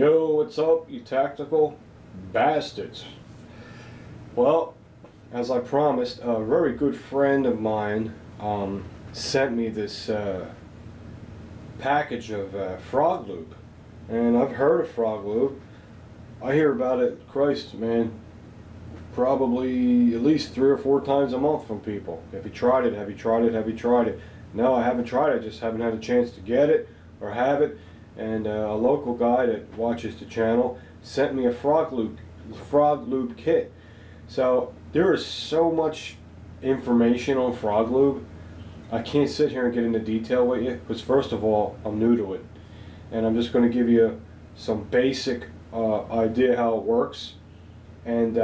Yo, what's up, you tactical bastards? Well, as I promised, a very good friend of mine sent me this package of frog lube. And I've heard of frog lube. I hear about it, Christ, man, probably at least 3 or 4 times a month from people. Have you tried it? Have you tried it? Have you tried it? No, I haven't tried it. I just haven't had a chance to get it or have it. And a local guy that watches the channel sent me a frog lube kit. So there is so much information on frog lube. I can't sit here and get into detail with you because first of all, I'm new to it, and I'm just going to give you some basic idea how it works. And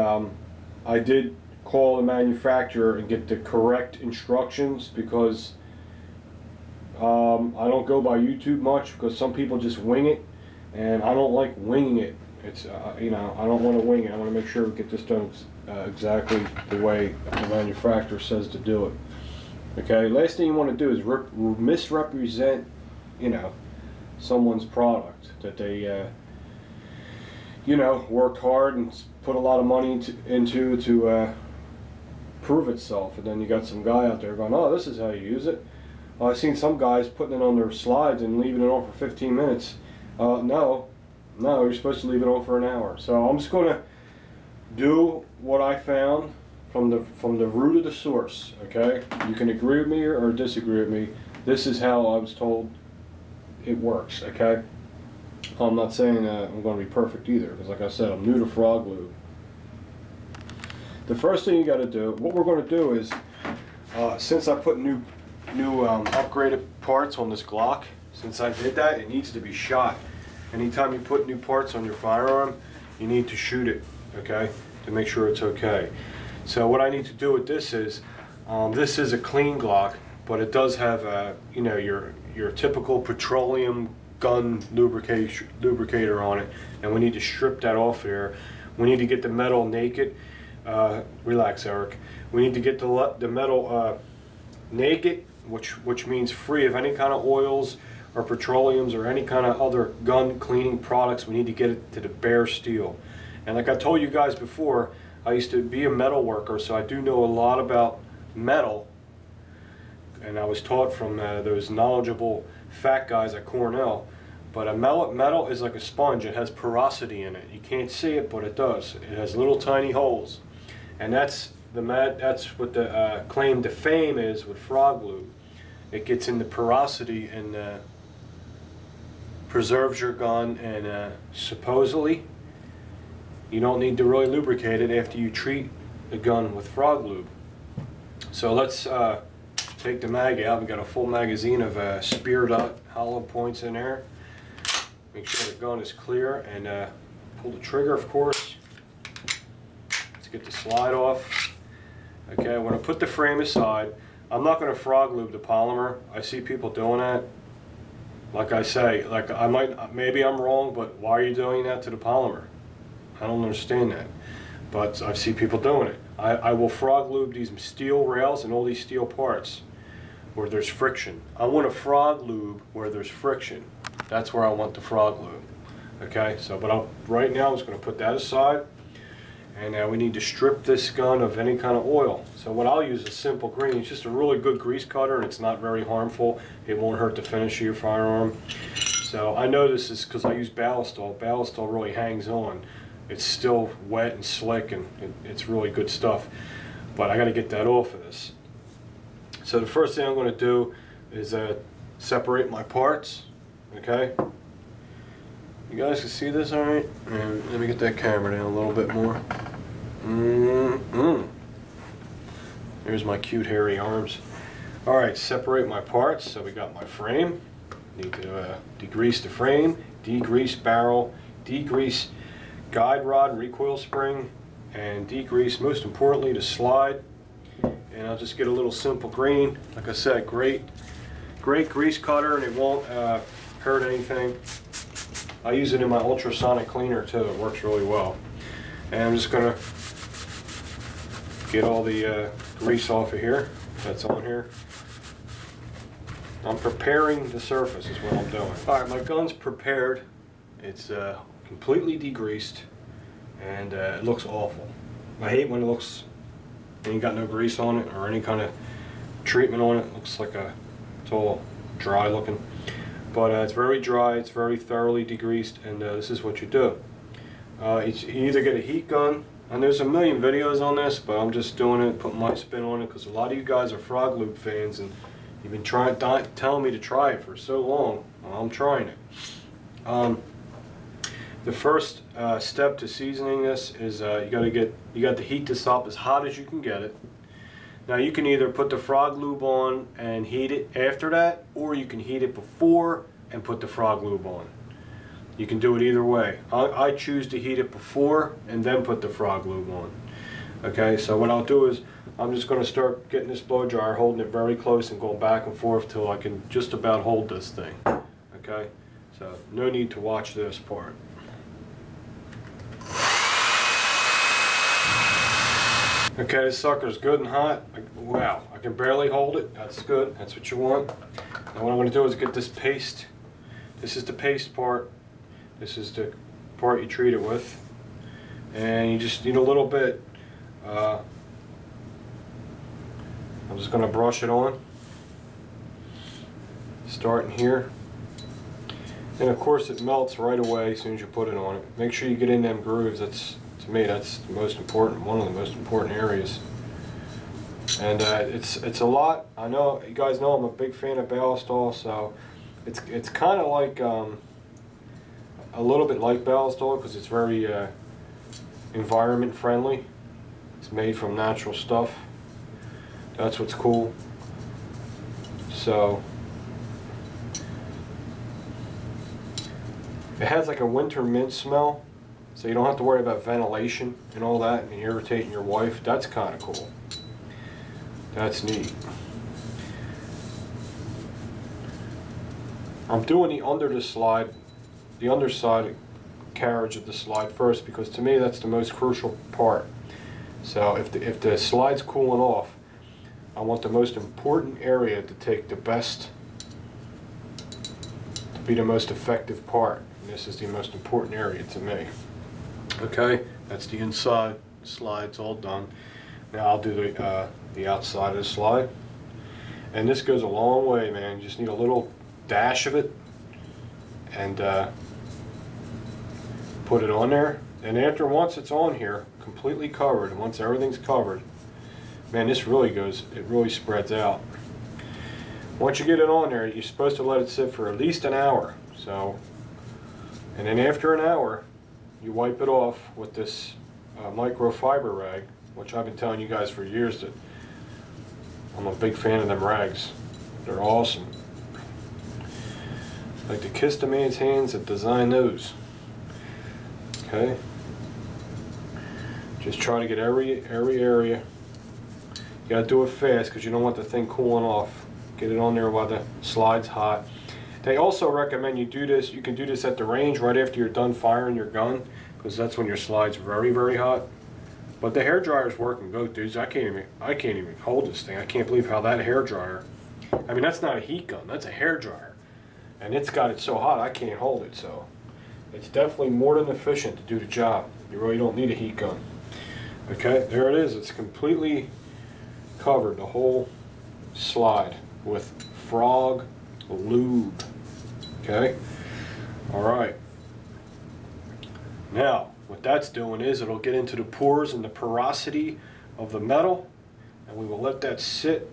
I did call the manufacturer and get the correct instructions because I don't go by YouTube much because some people just wing it, and I don't like winging it. It's you know, I don't want to wing it. I want to make sure we get this done exactly the way the manufacturer says to do it. Okay. Last thing you want to do is misrepresent, you know, someone's product that they you know, worked hard and put a lot of money into to prove itself, and then you got some guy out there going, "Oh, this is how you use it." I've seen some guys putting it on their slides and leaving it on for 15 minutes. No, you're supposed to leave it on for an hour. So I'm just going to do what I found from the root of the source. Okay, you can agree with me or disagree with me. This is how I was told it works. Okay, I'm not saying I'm going to be perfect either, because like I said, I'm new to frog lube. The first thing you got to do, what we're going to do is, since I put new upgraded parts on this Glock, since I did that, it needs to be shot. Anytime you put new parts on your firearm, you need to shoot it, okay, to make sure it's okay. So what I need to do with this is a clean Glock, but it does have you know, your typical petroleum gun lubricator on it, and we need to strip that off here. We need to get the metal naked. Relax, Eric. We need to get the metal naked, which means free of any kind of oils or petroleums or any kind of other gun cleaning products. We need to get it to the bare steel. And like I told you guys before, I used to be a metal worker, so I do know a lot about metal, and I was taught from those knowledgeable fat guys at Cornell. But a metal is like a sponge. It has porosity in it. You can't see it, but it does. It has little tiny holes, and that's what the claim to fame is with frog lube. It gets in the porosity and preserves your gun, and supposedly you don't need to really lubricate it after you treat the gun with frog lube. So let's take the mag out. We got a full magazine of spear dot hollow points in there. Make sure the gun is clear, and pull the trigger, of course. Let's get the slide off. Okay, I'm going to put the frame aside. I'm not going to frog lube the polymer. I see people doing that. Like I say, like maybe I'm wrong, but why are you doing that to the polymer? I don't understand that. But I see people doing it. I will frog lube these steel rails and all these steel parts where there's friction. I want a frog lube where there's friction. That's where I want the frog lube. Okay, so right now I'm just going to put that aside, and now we need to strip this gun of any kind of oil. So what I'll use is simple green. It's just a really good grease cutter, and it's not very harmful. It won't hurt the finish of your firearm. So I know this is because I use Ballistol. Ballistol really hangs on. It's still wet and slick, and it's really good stuff. But I got to get that off of this. So the first thing I'm going to do is separate my parts. Okay, you guys can see this all right? And let me get that camera down a little bit more. There's my cute hairy arms. All right, separate my parts. So we got my frame. Need to degrease the frame, degrease barrel, degrease guide rod and recoil spring, and degrease, most importantly, the slide. And I'll just get a little simple green. Like I said, great grease cutter, and it won't hurt anything. I use it in my ultrasonic cleaner too. It works really well. And I'm just gonna get all the grease off of here that's on here. I'm preparing the surface is what I'm doing. All right, my gun's prepared. It's completely degreased, and it looks awful. I hate when it looks, ain't got no grease on it or any kind of treatment on it. It looks like it's all dry looking. But it's very dry, it's very thoroughly degreased, and this is what you do. You either get a heat gun, and there's a million videos on this, but I'm just doing it, putting my spin on it, because a lot of you guys are Frog Lube fans, and you've been telling me to try it for so long. Well, I'm trying it. The first step to seasoning this is you got to heat this up as hot as you can get it. Now you can either put the Frog Lube on and heat it after that, or you can heat it before and put the Frog Lube on. You can do it either way. I choose to heat it before and then put the Frog Lube on. Okay, so what I'll do is I'm just going to start getting this blow dryer, holding it very close and going back and forth till I can just about hold this thing. Okay, so no need to watch this part. Okay, this sucker's good and hot. Wow, I can barely hold it. That's good. That's what you want. Now what I'm going to do is get this paste. This is the paste part. This is the part you treat it with. And you just need a little bit. I'm just going to brush it on. Starting here. And of course it melts right away as soon as you put it on it. Make sure you get in them grooves. To me, that's the most important, one of the most important areas. And it's a lot. I know you guys know I'm a big fan of Ballistol, so it's kind of like a little bit like Ballistol because it's very environment friendly. It's made from natural stuff. That's what's cool. So it has like a winter mint smell. So you don't have to worry about ventilation and all that and irritating your wife. That's kind of cool. That's neat. I'm doing the underside carriage of the slide first because to me that's the most crucial part. So if the slide's cooling off, I want the most important area to take the best, to be the most effective part. And this is the most important area to me. Okay, that's the inside slide's all done. Now I'll do the outside of the slide, and this goes a long way, man. You just need a little dash of it, and put it on there. And after once it's on here, completely covered, and once everything's covered, man, this really goes. It really spreads out. Once you get it on there, you're supposed to let it sit for at least an hour. So, and then after an hour, you wipe it off with this microfiber rag, which I've been telling you guys for years that I'm a big fan of them rags. They're awesome. I like to kiss the man's hands that design those. Okay. Just try to get every area. You gotta do it fast because you don't want the thing cooling off. Get it on there while the slide's hot. They also recommend you do this. You can do this at the range right after you're done firing your gun, because that's when your slide's very, very hot. But the hair dryer's working good, dudes. I can't even hold this thing. I can't believe how that hair dryer. I mean, that's not a heat gun. That's a hair dryer, and it's got it so hot I can't hold it. So it's definitely more than efficient to do the job. You really don't need a heat gun. Okay, there it is. It's completely covered, the whole slide, with Frog Lube. Okay, all right. Now, what that's doing is it'll get into the pores and the porosity of the metal, and we will let that sit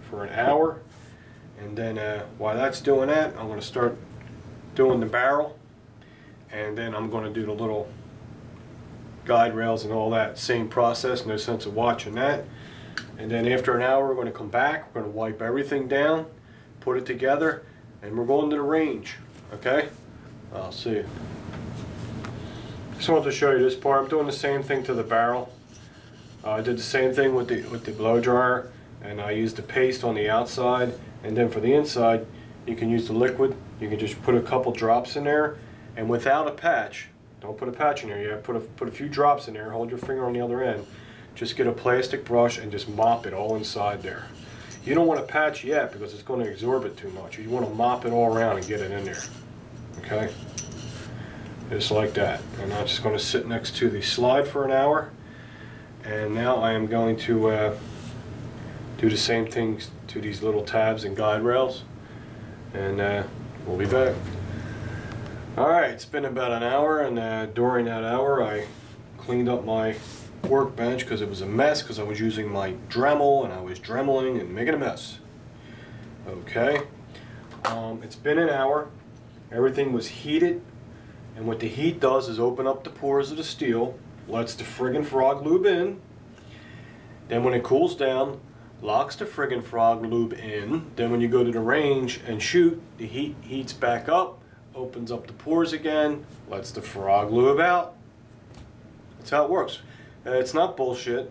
for an hour. And then while that's doing that, I'm going to start doing the barrel, and then I'm going to do the little guide rails and all that. Same process, no sense of watching that. And then after an hour, we're going to come back, we're going to wipe everything down, put it together, and we're going to the range. Okay? I'll see you. Just wanted to show you this part. I'm doing the same thing to the barrel. I did the same thing with the blow dryer, and I used the paste on the outside, and then for the inside you can use the liquid. You can just put a couple drops in there, and without a patch, don't put a patch in there yet, put a few drops in there, hold your finger on the other end, just get a plastic brush and just mop it all inside there. You don't want to patch yet because it's going to absorb it too much. You want to mop it all around and get it in there. Okay? just like that. And I'm just going to sit next to the slide for an hour. And now I am going to do the same things to these little tabs and guide rails. And we'll be back. Alright, it's been about an hour, and during that hour I cleaned up my workbench because it was a mess, because I was using my Dremel and I was dremeling and making a mess. Okay, it's been an hour. Everything was heated, and what the heat does is open up the pores of the steel, lets the friggin' frog lube in. Then when it cools down, locks the friggin' frog lube in. Then when you go to the range and shoot, the heat heats back up, opens up the pores again, lets the frog lube out. That's how it works. It's not bullshit.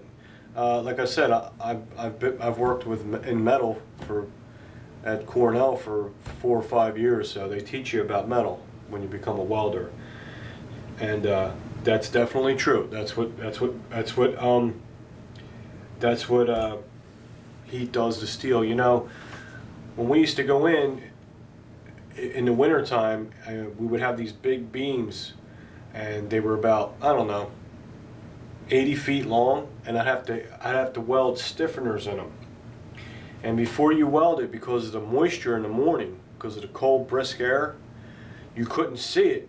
Like I said, I've worked in metal at Cornell for 4 or 5 years, so they teach you about metal when you become a welder, and that's definitely true. That's what heat does to steel. You know, when we used to go in the winter time, we would have these big beams, and they were about, I don't know, 80 feet long, and I'd have to weld stiffeners in them. And before you weld it, because of the moisture in the morning, because of the cold, brisk air, you couldn't see it,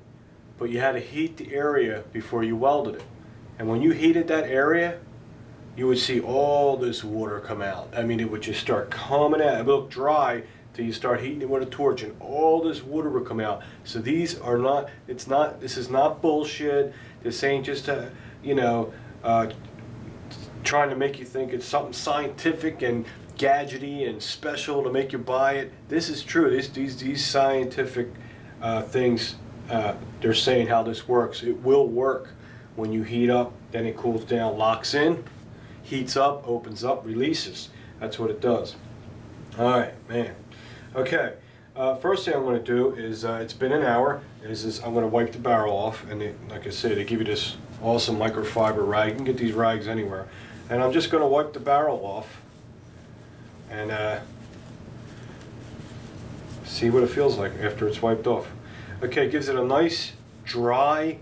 but you had to heat the area before you welded it. And when you heated that area, you would see all this water come out. I mean, it would just start coming out. It would look dry till you start heating it with a torch, and all this water would come out. So these are not, this is not bullshit. This ain't just trying to make you think it's something scientific and gadgety and special to make you buy it. This is true. These scientific things, they're saying how this works. It will work. When you heat up, then it cools down, locks in, heats up, opens up, releases. That's what it does. All right, man. Okay. First thing I'm going to do is, it's been an hour, I'm going to wipe the barrel off, and like I said, they give you this awesome microfiber rag. You can get these rags anywhere. And I'm just going to wipe the barrel off and see what it feels like after it's wiped off. Okay, it gives it a nice, dry,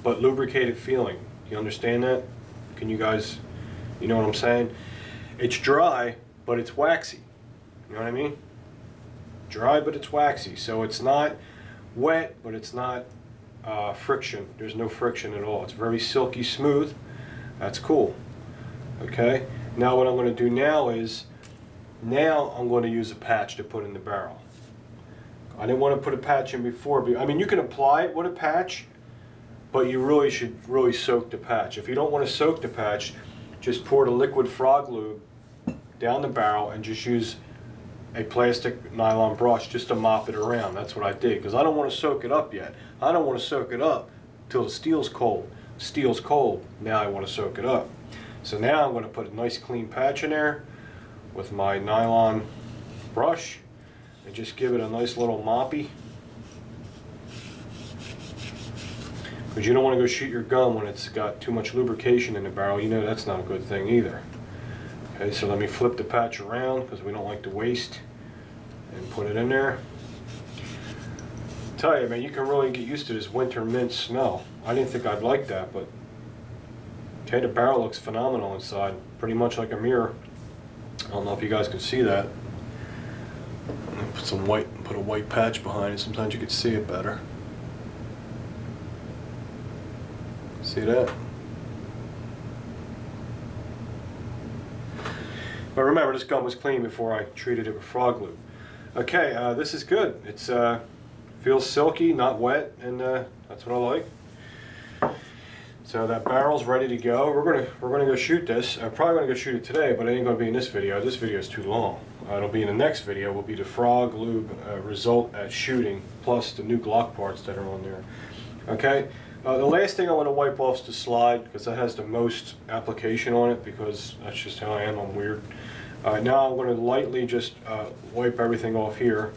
but lubricated feeling. You understand that? Can you guys, you know what I'm saying? It's dry, but it's waxy. You know what I mean? Dry, but it's waxy. So it's not wet, but it's not friction. There's no friction at all. It's very silky smooth. That's cool. Okay, now what I'm going to do now is, I'm going to use a patch to put in the barrel. I didn't want to put a patch in before. I mean, you can apply it with a patch, but you really should soak the patch. If you don't want to soak the patch, just pour the liquid frog lube down the barrel and just use a plastic nylon brush just to mop it around. That's what I did, because I don't want to soak it up yet. I don't want to soak it up till the steel's cold. Steel's cold, now I want to soak it up. So now I'm going to put a nice clean patch in there with my nylon brush and just give it a nice little moppy. Because you don't want to go shoot your gun when it's got too much lubrication in the barrel. You know that's not a good thing either. Okay, so let me flip the patch around because we don't like to waste, and put it in there. Tell you, man, you can really get used to this winter mint smell. I didn't think I'd like that, but okay, the barrel looks phenomenal inside, pretty much like a mirror. I don't know if you guys can see that. I'm gonna put some white, put a white patch behind it. Sometimes you can see it better. See that? But remember, this gun was clean before I treated it with frog lube. Okay, this is good. It's feels silky, not wet, and that's what I like. So that barrel's ready to go. We're gonna go shoot this. I'm probably gonna go shoot it today, but it ain't gonna be in this video. This video is too long. It'll be in the next video. Will be the frog lube result at shooting, plus the new Glock parts that are on there. Okay. The last thing I want to wipe off is the slide, because that has the most application on it, because that's just how I am. I'm weird. Now I'm going to lightly just wipe everything off here,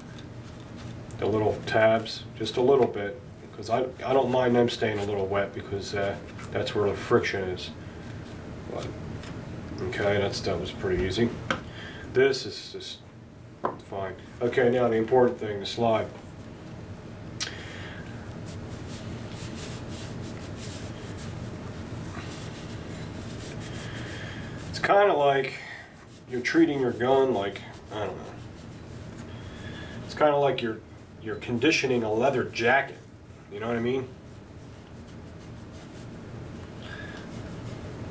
the little tabs, just a little bit, because I don't mind them staying a little wet, because that's where the friction is. But, okay, that was pretty easy. This is just fine. Okay, now the important thing, the slide. kind of like you're treating your gun like, I don't know. It's kind of like you're conditioning a leather jacket. You know what I mean?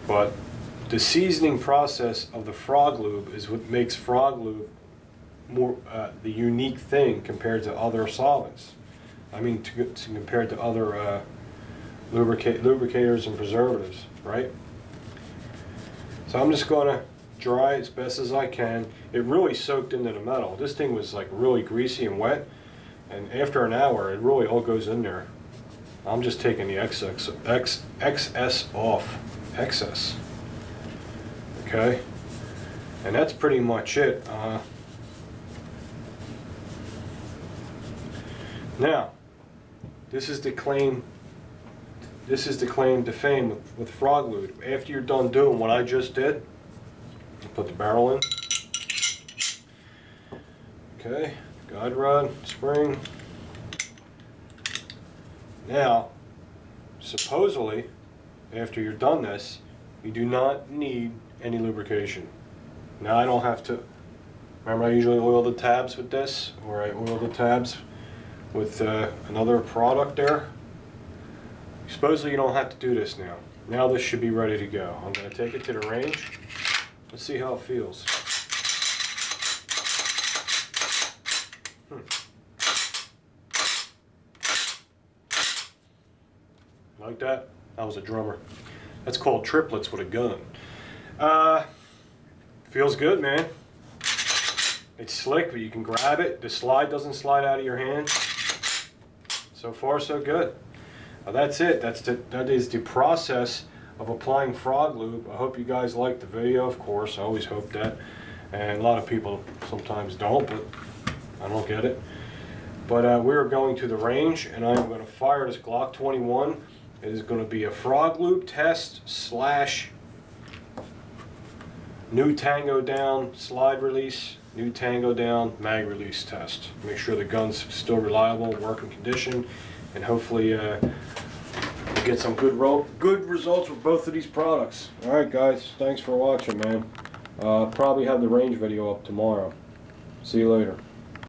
But the seasoning process of the frog lube is what makes frog lube more the unique thing compared to other solvents. I mean, compared to other lubricators and preservatives, right? So I'm just going to dry as best as I can. It really soaked into the metal. This thing was like really greasy and wet, and after an hour it really all goes in there. I'm just taking the excess off. Excess. Okay? And that's pretty much it. Now, this is the claim to fame with frog lube. After you're done doing what I just did, you put the barrel in. Okay, guide rod, spring. Now, supposedly, after you're done this, you do not need any lubrication. Now I don't have to, remember I usually oil the tabs with this, or I oil the tabs with another product there. Supposedly you don't have to do this now. Now this should be ready to go. I'm going to take it to the range. Let's see how it feels. Like that? That was a drummer. That's called triplets with a gun. Feels good, man. It's slick, but you can grab it. The slide doesn't slide out of your hand. So far, so good. That's it. That is the process of applying frog lube. I hope you guys liked the video, of course. I always hope that. And a lot of people sometimes don't, but I don't get it. But we're going to the range, and I'm going to fire this Glock 21. It is going to be a frog lube test / new Tango down slide release, new Tango down mag release test. Make sure the gun's still reliable, working condition, and hopefully get some good results with both of these products. Alright guys, thanks for watching, man. Probably have the range video up tomorrow. See you later.